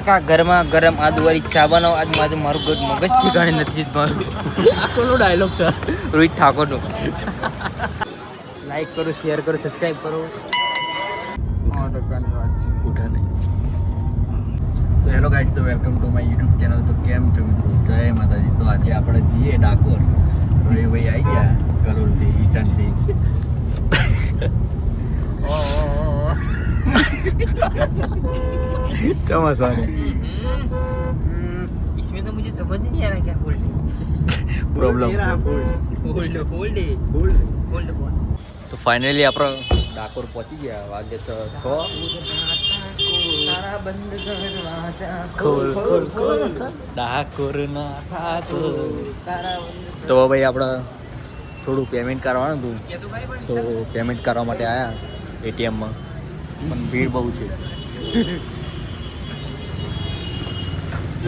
કાકા ગરમા ગરમ આદુવાળી ચા બનાવો. આજ મારું મગજ ઠીકાણે નથી મારું. આખોનો ડાયલોગ છે રોહિત ઠાકોરનો. લાઈક કરો, શેર કરો, સબસ્ક્રાઈબ કરો. ઉઠા નહીં. તો હેલો ગાઈસ, તો welcome to my YouTube channel. તો કેમ છો મિત્રો? જય માતાજી. તો આજે આપણે જઈએ ડાકોર. રોહિભાઈ આવી ગયા કલોલથી, ઈશાનથી. चमचवाने इसमें तो मुझे समझ नहीं आ रहा क्या होल्ड प्रॉब्लम होल्ड तो फाइनली આપણે ડાકોર પહોંચી ગયા. વાગે છે 6. ખોલ ખોલ ખોલ ડાકોર ના ઠાકોર. તો ભાઈ આપણે થોડું પેમેન્ટ કરવાનું હતું, તો પેમેન્ટ કરવા માટે આવ્યા એટીએમમાં, પણ ભીડ બહુ છે.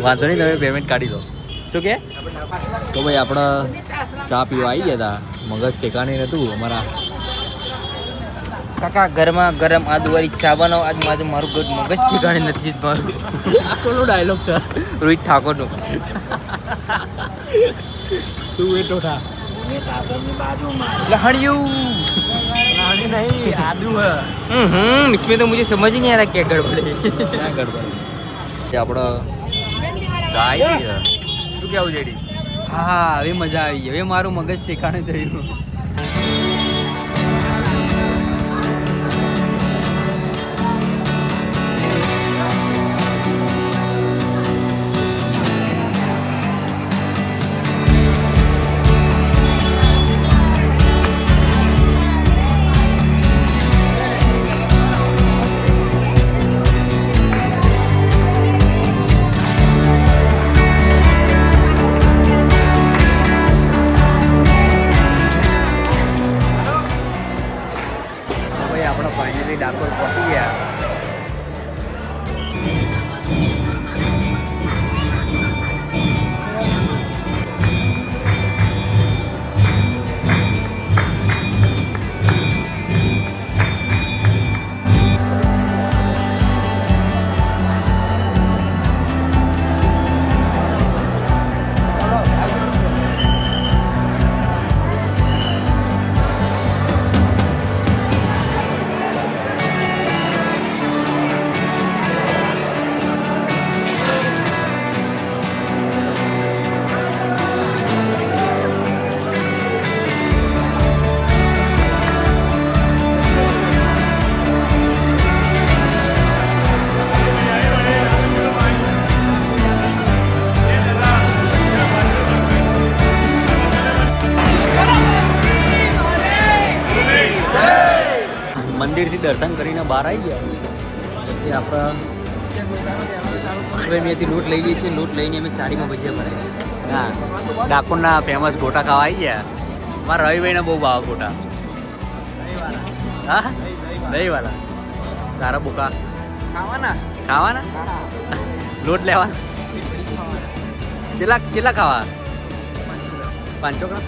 વાંધો નહીં, તમે પેમેન્ટ કાઢી દો. શું કે? તો ભાઈ આપણે ચા પીવા આવી ગયા હતા. મગજ ઠેકાણે નહોતું અમારા. કાકા ગરમા ગરમ આદુવાળી ચા બનાવો. આજ મારું મગજ ઠેકાણે નથી મારું. આખોનો ડાયલોગ છે રોહિત ઠાકોરનો. તું એ ટોઠા लहड़ियों नहीं आदू है. इसमें तो मुझे समझ ही नहीं आ रहा क्या गड़बड़ है. क्या गड़बड़ આપણે જાય શું કેવું જેડી? હા, હવે મજા આવી ગઈ. હવે મારું મગજ ઠેકાણે થયું. આપણે ફાઇનલી ડાકોર પહોંચી ગયા. મંદિરથી દર્શન કરીને બહાર આવી ગયા. પછી આપણે હવે મેંથી લોટ લઈ લઈએ છીએ. લોટ લઈને અમે ચાળીમાં ભજીયા ભરાય. હા, ડાકોરના ફેમસ ગોટા ખાવા આવી ગયા. મારા રવિભાઈને બહુ ભાવ ગોટા. હા, દહીંવાલા. તારા બોકા ખાવાના લોટ લેવાના. ચેલા ખાવા? 5 ચોકડા.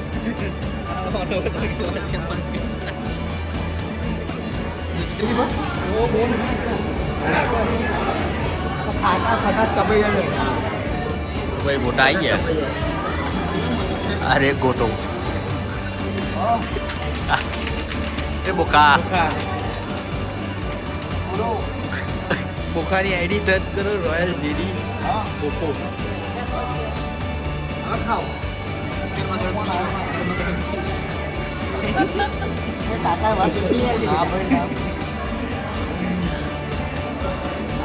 ભાઈ ગોટા આવી ગયા. અરે ગોટો બોકા. બોખાની આઈડી સર્ચ કરો, રોયલ જેડી બોકો. ખાઓ.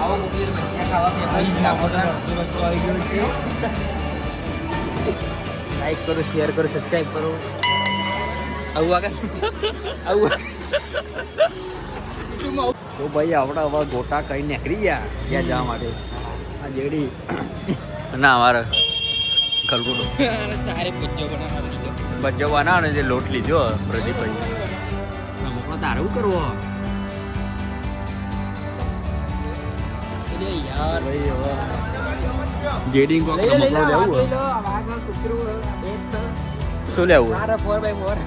આવો મોકલી ભજીયા ખાવા. લાઈક કરો, શેર કરો, સબસ્ક્રાઈબ કરો. આવું આગળ તો ભાઈ આપણે હવે ગોટા કઈ નીકળી ગયા ત્યાં જવા માટે. આ જેડી ના અમારે ગલગોટો ભજીયો બનાવવાનો જે લોટ લીધો પ્રદીપભાઈ. મોકલો તારે શું કરવો યાર? ભાઈ હવે જેડી કોક મોકલો દેવું. શું લેવું? 4x4